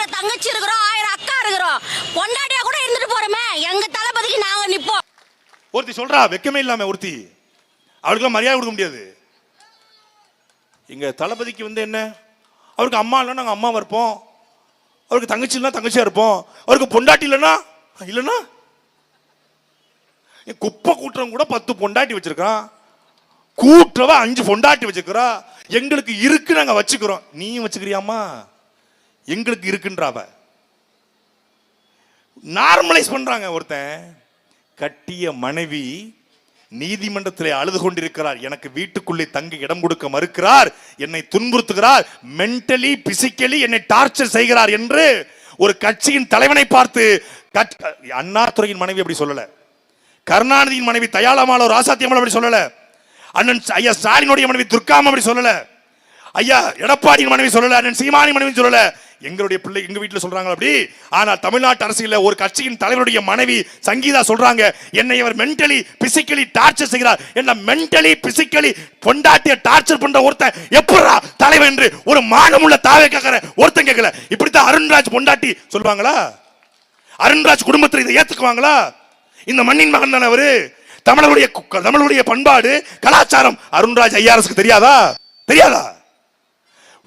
1000 தங்கச்சி இருக்கிறோம், 1000 அக்கா இருக்கிறோம். பொண்டாட்டியா கூட இருந்துட்டு போறோமே, எங்க தளபதிக்கு நாங்க நிப்போம். ஒருத்தி சொல்றா வெக்கமே இல்லாம, ஒருத்தி அவளுக்கு மரியாதை கொடுக்க முடியாது. எங்க தளபதிக்கு என்ன, அவருக்கு அம்மா இல்லைன்னா நாங்கள் அம்மாவை இருப்போம், அவருக்கு தங்கச்சி இல்லைன்னா தங்கச்சியா இருப்போம், அவருக்கு பொண்டாட்டி இல்லைன்னா குப்பை கூட்டுறவங்க கூட 10 பொண்டாட்டி வச்சிருக்கான், கூட்டுறவ 5 பொண்டாட்டி வச்சுக்கிறா. எங்களுக்கு இருக்கு நாங்க வச்சுக்கிறோம், நீ வச்சுக்கிறியாமா? எங்களுக்கு இருக்குன்றாவ நார்மலைஸ் பண்றாங்க. ஒருத்தன் கட்டிய மனைவி நீதிமன்றத்தில் அழுது கொண்டிருக்கிறார், எனக்கு வீட்டுக்குள்ளே தங்க இடம் கொடுக்க மறுக்கிறார், என்னை துன்புறுத்துகிறார், மென்டலி பிசிக்கலி என்னை டார்ச்சர் செய்கிறார் என்று ஒரு கட்சியின் தலைவனை பார்த்து, அண்ணாதுரையின் மனைவி அப்படி சொல்லல, கருணாநிதியின் மனைவி தயாளமால ராசாத்தியம்மாள் அப்படி சொல்லல, அண்ணன் ஐயா ஸ்டாலினுடைய மனைவி துர்காம் அப்படி சொல்லல, ஐயா எடப்பாடியின் மனைவி சொல்லல, அண்ணன் சீமானின் மனைவி சொல்லல, எங்களுடைய பிள்ளை எங்க வீட்டில் சொல்றாங்க அப்படி. ஆனால் தமிழ்நாட்டு அரசியல் ஒரு கட்சியின் தலைவருடைய மனைவி சங்கீதா சொல்றாங்க, என்னை அவர் மென்டலி பிசிக்கலி டார்ச்சர் செய்கிறார். என்ன மென்டலி பிசிக்கலி பொண்டாட்டிய டார்ச்சர் பண்ற ஒருத்தன் எப்படா தலைவர் என்று ஒரு மானமுள்ள தாவே கேட்கிற ஒருத்தன் கேட்கல. இப்படித்தான் அருண்ராஜ் பொண்டாட்டி சொல்வாங்களா? அருண்ராஜ் குடும்பத்தில் இதை ஏத்துக்குவாங்களா? இந்த மண்ணின் மகன் தானே அவரு. தமிழருடைய பண்பாடு கலாச்சாரம் அருண்ராஜ் ஐயாரசுக்கு தெரியாதா?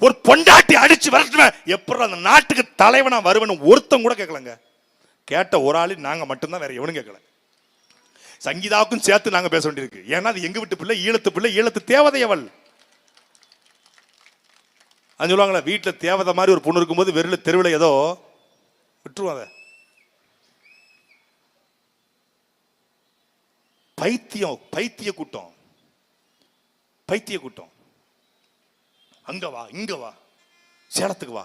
ஒரு பொண்டாட்டி அடிச்சு வரட்டுவேன் எப்படி அந்த நாட்டுக்கு தலைவனா வருவன் ஒருத்தன் கூட கேட்கலங்க. கேட்ட ஒரு ஆளு நாங்க மட்டும்தான், வேற எவனும் கேட்கல. சங்கீதாவுக்கும் சேர்த்து நாங்க பேச வேண்டியிருக்கு. ஏன்னா அது எங்க வீட்டு பிள்ளை, ஈழத்து தேவதை அவள். அது சொல்லுவாங்களா, வீட்டுல தேவதை மாதிரி ஒரு பொண்ணு இருக்கும்போது வெறுல தெருவில் ஏதோ விட்டுருவாங்க. பைத்திய கூட்டம் அங்க வா இங்க வா, சேலத்துக்கு வா,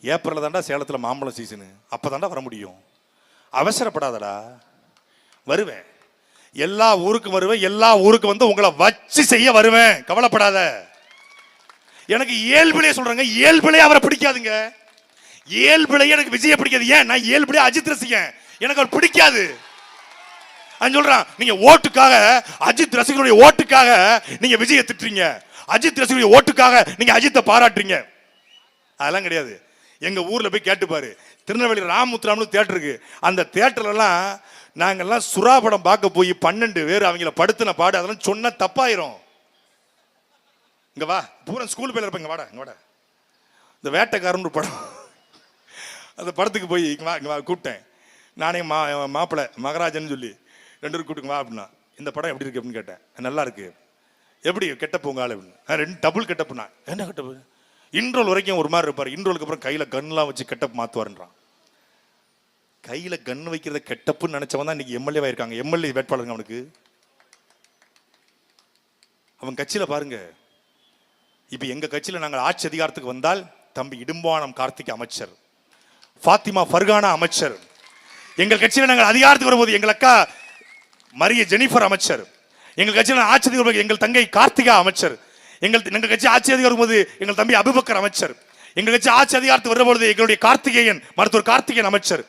ஏப்ரல் தாண்டா சேலத்துல மாம்பழம் சீசனு, அப்பதாண்டா வர முடியும், அவசரப்படாதடா, வருவேன், எல்லா ஊருக்கும் வருவேன், எல்லா ஊருக்கு வந்து உங்களை வச்சு செய்ய வருவேன், கவலைப்படாத. எனக்கு இயல்பிலே சொல்றாங்க, இயல்பிலே அவரை பிடிக்காதுங்க, இயல்பிலே எனக்கு விஜய பிடிக்காது. ஏன்? நான் இயல்பிலே அஜித் ரசிகன், எனக்கு அவர் பிடிக்காது. சொல்றான், நீங்க ஓட்டுக்காக, அஜித் ரசிகருடைய ஓட்டுக்காக நீங்க விஜயை திட்டுறீங்க, அஜித் ரசிகருடைய ஓட்டுக்காக நீங்க அஜித்தை பாராட்டுறீங்க. அதெல்லாம் கிடையாது. எங்க ஊர்ல போய் கேட்டு பாரு, திருநெல்வேலி ராமுத்ராம்னு தியேட்டர் இருக்கு, அந்த தியேட்டர்ல எல்லாம் நாங்கெல்லாம் சுறா படம் பார்க்க போய் 12 பேர் அவங்கள படுத்தின பாடு, அதெல்லாம் சொன்ன தப்பாயிரும். இங்க வா, பூரா ஸ்கூல் பேர்ல இருப்ப, இங்க வாடா, இந்த வேட்டைக்காரன் ஒரு படம், அந்த படத்துக்கு போய் இங்க வா கூப்பிட்டேன், நானே மாப்பிள்ளை மகராஜன் சொல்லி 2 பேரும் கூட்டுங்க வா அப்படின்னா, இந்த படம் எப்படி இருக்கு அப்படின்னு கேட்டேன். நல்லா இருக்கு, எப்படி கெட்டப்பு உங்க ஆளு அப்படின்னு. 2 டபுள் கெட்டப்புனா, என்ன கெட்டப்பு? இன்ட்ரோல் வரைக்கும் ஒரு மாதிரி இருப்பார், இன்ட்ரோலுக்கு அப்புறம் கையில கன்லாம் வச்சு கெட்டப் மாத்துவாருன்றான். கையில கன் வைக்கிறத கெட்டப்புன்னு நினைச்சவன் தான் இன்னைக்கு எம்எல்ஏ ஆயிருக்காங்க. எம்எல்ஏ வேட்பாளருங்க அவனுக்கு. அவன் கட்சியில பாருங்க. இப்ப எங்க கட்சியில நாங்கள் ஆட்சி அதிகாரத்துக்கு வந்தால் தம்பி இடும்பானம் கார்த்திக் அமைச்சர், ஃபாத்திமா ஃபர்கானா அமைச்சர். எங்கள் கட்சியில நாங்கள் அதிகாரத்துக்கு வரும்போது எங்கள் அக்கா மரிய ஜெனிஃபர் அமைச்சர். எங்கள் கட்சியில் ஆட்சி அதிகாரம் எங்கள் தங்கை கார்த்திகா அமைச்சர். எங்கள் கட்சி ஆட்சி அதிகாரம் போது எங்கள் தம்பி அபுபக்கர் அமைச்சர். எங்கள் கட்சி ஆட்சி அதிகாரத்துக்கு வருற பொழுது எங்களுடைய கார்த்திகேயன் மருத்துவர் கார்த்திகேயன் அமைச்சர்.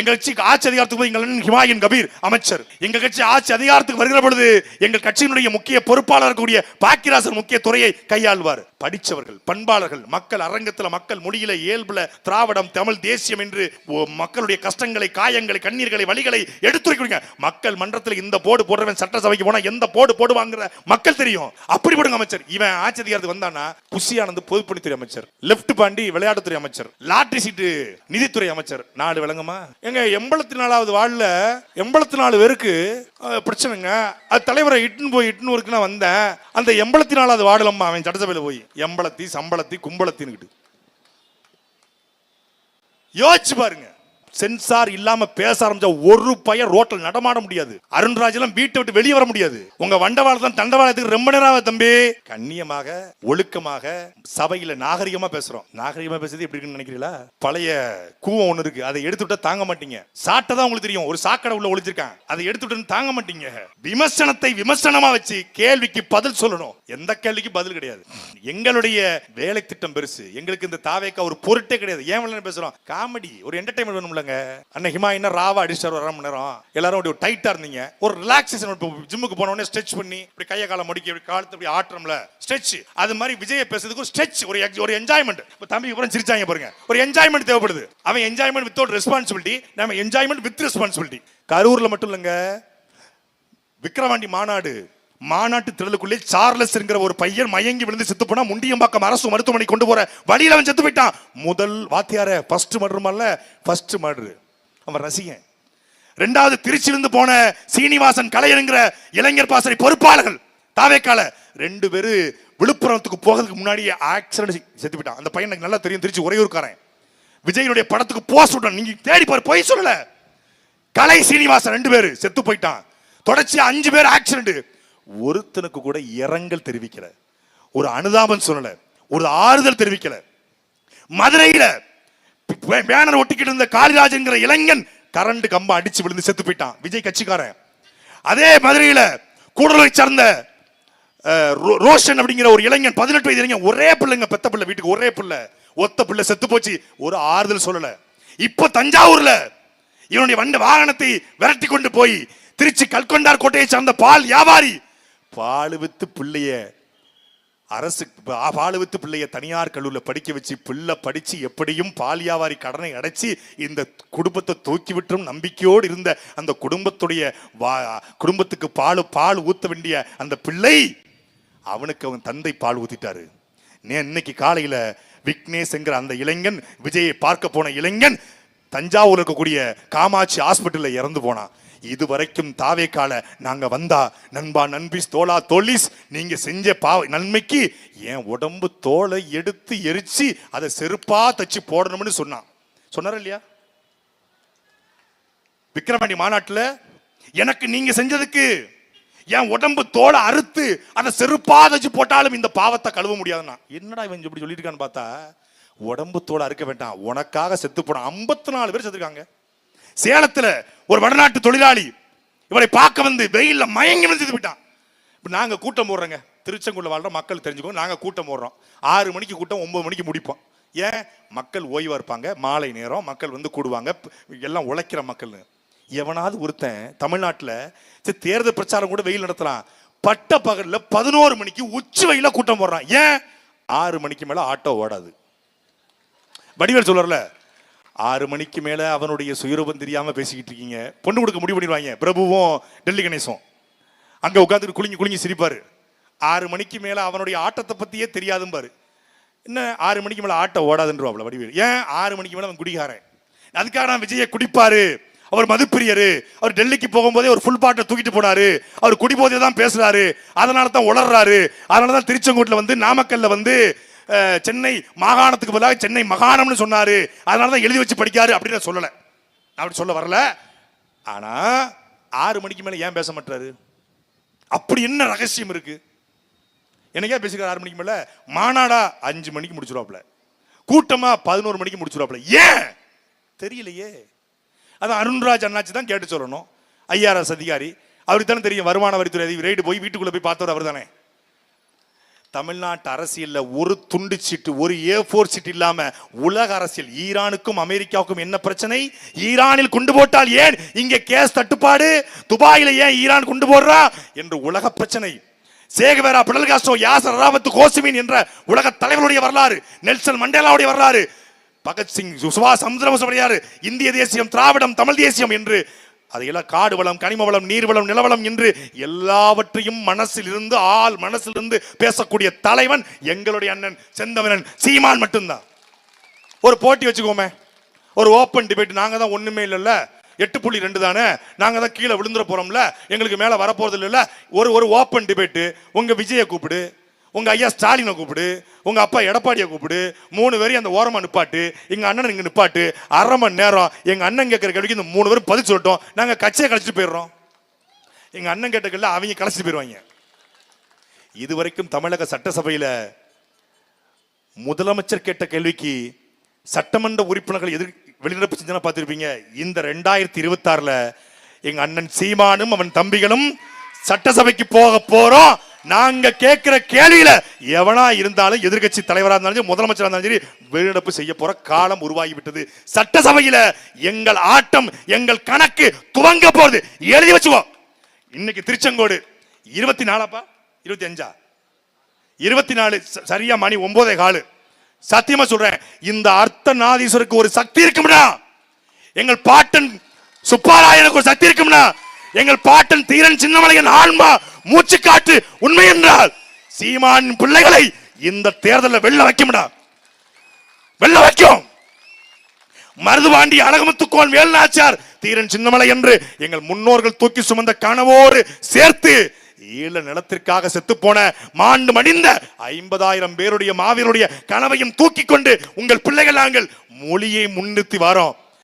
எங்கள் கட்சி ஆட்சி அதிகாரத்துக்கு எங்கள் ஹிமாயின் கபீர் அமைச்சர். எங்கள் கட்சி ஆட்சி அதிகாரத்துக்கு வருகிற பொழுது எங்கள் கட்சியினுடைய முக்கிய பொறுப்பாளர் கூடிய பாக்கியராசன் முக்கிய துறையை கையாள்வார். படித்தவர்கள், பண்பாளர்கள், மக்கள் அரங்கத்தில் மக்கள் மொழியில இயல்புல திராவிடம் தமிழ் தேசியம் என்று மக்களுடைய கஷ்டங்களை, காயங்களை, கண்ணீர்களை, வழிகளை எடுத்துரைக்க மக்கள் மன்றத்தில் இந்த போர்டு போடுறவன் சட்டசபைக்கு போனா எந்த போர்டு போடுவாங்கிற மக்கள் தெரியும். அப்படி போடுங்க அமைச்சர். இவன் ஆட்சி அதிகாரத்துக்கு வந்தானா புஷியானந்த் பொதுப்பணித்துறை அமைச்சர், லெப்ட் பாண்டி விளையாட்டுத்துறை அமைச்சர், லாட்டரி சீட்டு நிதித்துறை அமைச்சர். நாடு விளங்குமா? எங்க 84வது வார்டுல 84 பேருக்கு பிரச்சனைங்க. அது தலைவரை இட்டுன்னு ஊருக்கு நான் வந்தேன். அந்த 84வது வார்டுலம்மா அவன் சட்டசபையில போய் எம்பளத்தி சம்பளத்தி கும்பளத்தின்னு யோசிச்சு பாருங்க. சென்சார் இல்லாம பேச ஆரம்பிச்ச ஒரு பையன் ரோட்ல நடமாட முடியாது. அருண்ராஜ் எல்லாம் வீட்டை விட்டு வெளியே வர முடியாது. உங்க வண்டவாளம் தண்டவாளத்துக்கு ரொம்ப நேரம் தம்பி கண்ணியமாக ஒழுக்கமாக சபையில நாகரிகமா பேசுறோம். நாகரிகமா பேசுறது எப்படி இருக்குன்னு நினைக்கிறீங்களா? பழைய கூவம் ஒண்ணு இருக்கு, அதை எடுத்து விட்டா தாங்க மாட்டீங்க. சாட்டதான் உங்களுக்கு தெரியும், ஒரு சாக்கடை உள்ள ஒளிச்சிருக்கான், அதை எடுத்து விட்டு தாங்க மாட்டீங்க. விமர்சனத்தை விமர்சனமா வச்சு கேள்விக்கு பதில் சொல்லணும். எந்த கேள்விக்கு பதில் கிடையாது. எங்களுடைய வேலை திட்டம் பெருசு. எங்களுக்கு இந்த தாவேக்கா ஒரு பொருட்டே கிடையாது. ஏன் பேசுறோம்? காமெடி, ஒரு என்டர்டைன்மெண்ட் வேணும்ல. இல்லைங்க. அண்ணன் ஹிமாயினா ராவா அடிச்சார் 1.5 மணி நேரம். எல்லாரும் அப்படி டைட்டா இருந்தீங்க. ஒரு ரிலாக்ஸேஷன். ஜிம்முக்கு போன உடனே ஸ்ட்ரெச் பண்ணி இப்படி கையை காலை மடிக்கி இப்படி காலத்தை இப்படி ஆட்டுறோம்ல ஸ்ட்ரெச். அது மாதிரி விஜய் பேசுறதுக்கு ஒரு ஸ்ட்ரெச், ஒரு என்ஜாய்மெண்ட். இப்போ தம்பி அப்புறம் சிரிச்சாங்க பாருங்க. ஒரு என்ஜாய்மெண்ட் தேவைப்படுது. அவன் என்ஜாய்மெண்ட் வித்தவுட் ரெஸ்பான்சிபிலிட்டி, நம்ம என்ஜாய்மெண்ட் வித் ரெஸ்பான்சிபிலிட்டி. கரூர்ல மட்டும் இல்லைங்க, விக்கிரவாண்டி மாநாட்டு திடலுக்குள்ளே சார்லஸ் என்கிற ஒரு பையன் மயங்கி விழுந்து செத்து போனா முண்டியம்பாக்கம் அரசு மருத்துவமனை கொண்டு போற வழியில அவன் செத்து போயிட்டான். முதல் வாத்தியார ஃபர்ஸ்ட் மர்டர் அவன் ரசிகன். இரண்டாவது திருச்சியிலிருந்து போன சீனிவாசன் கலையனுங்கிற இளைஞர் பாசறை பொறுப்பாளர்கள் தாவேக்கால 2 பேரு விழுப்புரத்துக்கு போகிறதுக்கு முன்னாடி ஆக்சிடென்ட் செத்து போயிட்டான். அந்த பையன் எனக்கு நல்லா தெரியும், திருச்சி உறையூர்காரன். விஜயனுடைய படத்துக்கு போஸ்ட் விட்டான். நீங்க தேடி பாரு, போய் சொல்லல. கலை சீனிவாசன் 2 பேரு செத்து போயிட்டான். தொடர்ச்சி 5 பேர் ஆக்சிடென்ட். ஒருத்தனுக்கு கூட இரங்கல் தெரிவிக்கல, ஒரு அனுதாபம் சொல்லல, ஒரு ஆறுதல் தெரிவிக்கல. மதுரையில பேனர் ஒட்டிக்கிட்டு இருந்த காளிராஜ் என்கிற இளைஞன் கரண்ட் கம்பம் அடிச்சு விழுந்து செத்து போயிட்டான், விஜய் கட்சிக்காரன். அதே மதுரையில கூடலூரை சார்ந்த ரோஷன் அப்படிங்கிற ஒரு இளைஞன் 18 வயது இளைஞன், ஒரே பிள்ளைங்க, பெத்த பிள்ளை, வீட்டுக்கு ஒரே பிள்ளை, ஒத்த பிள்ளை செத்து போச்சு, ஒரு ஆறுதல் சொல்லல. இப்ப தஞ்சாவூர்ல இவனுடைய வாகனத்தை விரட்டி கொண்டு போய் திருச்சி கல்கொண்டார் கோட்டையை சார்ந்த பால் வியாபாரி பால் வித்து பிள்ளைய தனியார் கல்லூரில படிக்க வச்சு பிள்ளை படிச்சு எப்படியும் பால் வியாபாரி கடனை அடைச்சி இந்த குடும்பத்தை தூக்கி விட்டும் நம்பிக்கையோடு இருந்த அந்த குடும்பத்துக்கு பால் ஊத்த வேண்டிய அந்த பிள்ளை, அவனுக்கு அவன் தந்தை பால் ஊத்திட்டாரு. இன்னைக்கு காலையில விக்னேஷ் என்கிற அந்த இளைஞன், விஜயை பார்க்க போன இளைஞன், தஞ்சாவூர் இருக்கக்கூடிய காமாட்சி ஹாஸ்பிட்டல்ல இறந்து போனான். இதுவரைக்கும் தாவேக்கால நாங்க வந்தா நண்பா நண்பிஸ் தோளா தோலிஸ் நீங்க செஞ்ச நன்மைக்கு என் உடம்பு தோலை எடுத்து எரிச்சு அதை செருப்பா தச்சு போடணும்னு சொன்னார் இல்லையா? விக்கிரவாண்டி மாநாட்டுல எனக்கு நீங்க செஞ்சதுக்கு என் உடம்பு தோலை அறுத்து அதை செருப்பா தச்சு போட்டாலும் இந்த பாவத்தை கழுவ முடியாதுன்னா, என்னடா இவன் இப்படி சொல்லியிருக்கான்னு பார்த்தா, உடம்பு தோலை அறுக்க வேண்டாம், உனக்காக செத்து போன 54 பேர் செத்துருக்காங்க. சேலத்துல ஒரு வடநாட்டு தொழிலாளி இவரை பார்க்க வந்து வெயில்ல மயங்கி வந்து போயிட்டான். இப்ப நாங்க கூட்டம் போடுறோங்க, திருச்செங்கோடுல வாழ்ற மக்கள் தெரிஞ்சுக்கோ, நாங்க கூட்டம் போடுறோம். 6 மணிக்கு கூட்டம், 9 மணிக்கு முடிப்போம். ஏன்? மக்கள் ஓய்வா இருப்பாங்க, மாலை நேரம் மக்கள் வந்து கூடுவாங்க, எல்லாம் உழைக்கிற மக்கள். எவனாவது ஒருத்தன் தமிழ்நாட்டுல தேர்தல் பிரச்சாரம் கூட வெயில் நடத்தலாம், பட்ட பகல்ல 11 மணிக்கு உச்சி வெயில கூட்டம் போடுறான். ஏன்? 6 மணிக்கு மேல ஆட்டோ ஓடாது. வடிவேல் சொல்றல, 6 மணிக்கு மேல அவனுடைய சுயரூபம் தெரியாம பேசிக்கிட்டு இருக்கீங்க, பொண்ணு கொடுக்க முடிவு பண்ணிடுவாங்க. பிரபுவும் டெல்லி கணேசும் அங்க உட்காந்துட்டு குளிங்கி சிரிப்பாரு. 6 மணிக்கு மேல அவனுடைய ஆட்டத்தை பத்தியே தெரியாதும் பாரு. என்ன 6 மணிக்கு மேல ஆட்டம் ஓடாதுன்றவாப்ல வடிவேல். ஏன்? 6 மணிக்கு மேல அவன் குடிகாரன். அதுக்காக நான் விஜயை குடிப்பாரு, அவர் மதுப்பிரியரு, அவர் டெல்லிக்கு போகும்போதே ஒரு ஃபுல் பாட்டை தூக்கிட்டு போனாரு, அவர் குடிபோதே தான் பேசுறாரு, அதனால தான் உளர்றாரு, அதனாலதான் திருச்செங்கோட்டுல வந்து நாமக்கல்ல வந்து சென்னை மாகாணத்துக்கு பதிலாக சென்னை மகாணம்னு சொன்னாரு, அதனாலதான் எழுதி வச்சு படிக்காரு அப்படின்னு சொல்லல. அப்படி சொல்ல வரல. ஆனா 6 மணிக்கு மேல ஏன் பேச மாட்டாரு? அப்படி என்ன ரகசியம் இருக்கு? என்னைக்கா பேசுகிறார் 6 மணிக்கு மேல? மாநாடா 5 மணிக்கு முடிச்சிருவாப்ல, கூட்டமா 11 மணிக்கு முடிச்சிருவாப்ல. ஏன் தெரியலையே. அதான் அருண்ராஜ் அண்ணாச்சி தான் கேட்டு சொல்லணும். IRS அதிகாரி, அவருக்கு தானே தெரியும். வருமான வரித்துறை ரைடு போய் வீட்டுக்குள்ள போய் பார்த்தவர் அவர் தானே. தமிழ்நாட்டு அரசியல்ல ஒரு துண்டு சீட்டு, ஒரு A4 சீட் இல்லாம உலக அரசியல், ஈரானுக்கும் அமெரிக்காவுக்கும் என்ன பிரச்சனை, ஈரானில் குண்டு போட்டால் ஏன் இங்கே கேஸ் தட்டுப்பாடு, துபாயில ஏன் ஈரான் குண்டு போடுறா என்று உலக பிரச்சனை, Che Guevara, Fidel Castro, Yasser Arafat, Ho Chi Minh என்ற உலக தலைவருடைய வரலாறு, நெல்சன் மண்டேலாவுடைய வரலாறு, பகத்சிங், சுபாஷ் சந்திரபோஸ், இந்திய தேசியம், திராவிடம், தமிழ் தேசியம் என்று அதையெல்லாம் காடு வளம், கனிம வளம், நீர் வளம், நிலவளம் என்று எல்லாவற்றையும் மனசில் இருந்து பேசக்கூடிய தலைவன் எங்களுடைய அண்ணன் செந்தமிழன் சீமான் மட்டும்தான். ஒரு போட்டி வச்சுக்கோமே, ஒரு ஓப்பன் டிபேட். நாங்க தான் ஒண்ணுமே இல்லைல்ல, 8.2 தானே, நாங்க தான் கீழே விழுந்துற போறோம்ல, எங்களுக்கு மேல வரப்போறது இல்ல. ஒரு ஓப்பன் டிபேட். உங்க விஜயை கூப்பிடு, உங்க ஐயா ஸ்டாலினை கூப்பிடு, உங்க அப்பா எடப்பாடியை கூப்பிடு, 3 பேரையும் அந்த ஓரமா நிப்பாட்டு, எங்க அண்ணன் இங்க நிப்பாட்டு, 1/2 மணி நேரம் எங்க அண்ணன் கேட்கிற கேள்விக்கு இந்த 3 பேரும் பதில் சொல்லட்டும், நாங்க கட்சியை கழிச்சுட்டு போயிடுறோம். எங்க அண்ணன் கேட்ட கேள்வி அவங்க கழிச்சுட்டு போயிடுவாங்க. இதுவரைக்கும் தமிழக சட்டசபையில முதலமைச்சர் கேட்ட கேள்விக்கு சட்டமன்ற உறுப்பினர்கள் வெளிநடப்பு செஞ்சா பார்த்திருப்பீங்க. இந்த 2026ல எங்க அண்ணன் சீமானும் அவன் தம்பிகளும் சட்டசபைக்கு போக போறோம். நாங்க கேட்கிற கேள்வியில எவனா இருந்தாலும் எதிர்க்கட்சி தலைவரா இருந்தாலும் சரி, முதலமைச்சரா இருந்தாலும் சரி, வெளிநடப்பு செய்ய போற காலம் உருவாகி விட்டது. சட்டசபையில எங்கள் ஆட்டம், எங்கள் கணக்கு துவங்க போறது. எழுதி வச்சுவோம். இன்னைக்கு திருச்செங்கோடு 24 25 24 சரியா மணி 9:15. சத்தியமா சொல்றேன், இந்த அர்த்தநாதீஸ்வருக்கு ஒரு சக்தி இருக்கும்னா, எங்கள் பாட்டன் சுப்பாராயனுக்கு ஒரு சக்தி இருக்கும்னா, எங்கள் பாட்டன் தீரன் சின்னமலையின் ஆன்மா மூச்சு காட்டு உண்மை என்றால் சீமான் பிள்ளைகளை இந்த தேர்தலில் வெல்ல வைக்கும்டா, வெல்ல வைக்கும். மருதுபாண்டி, அழகுமுத்துக்கோன், வேலுநாச்சியார், தீரன் சின்னமலை என்று எங்கள் முன்னோர்கள் தூக்கி சுமந்த கனவோடு சேர்த்து ஈழ நிலத்திற்காக செத்து போன மாண்டு மடிந்த 50,000 பேருடைய மாவீரருடைய கனவையும் தூக்கி கொண்டு உங்கள் பிள்ளைகள் நாங்கள் மொழியை முன்னிறுத்தி வாரோம்.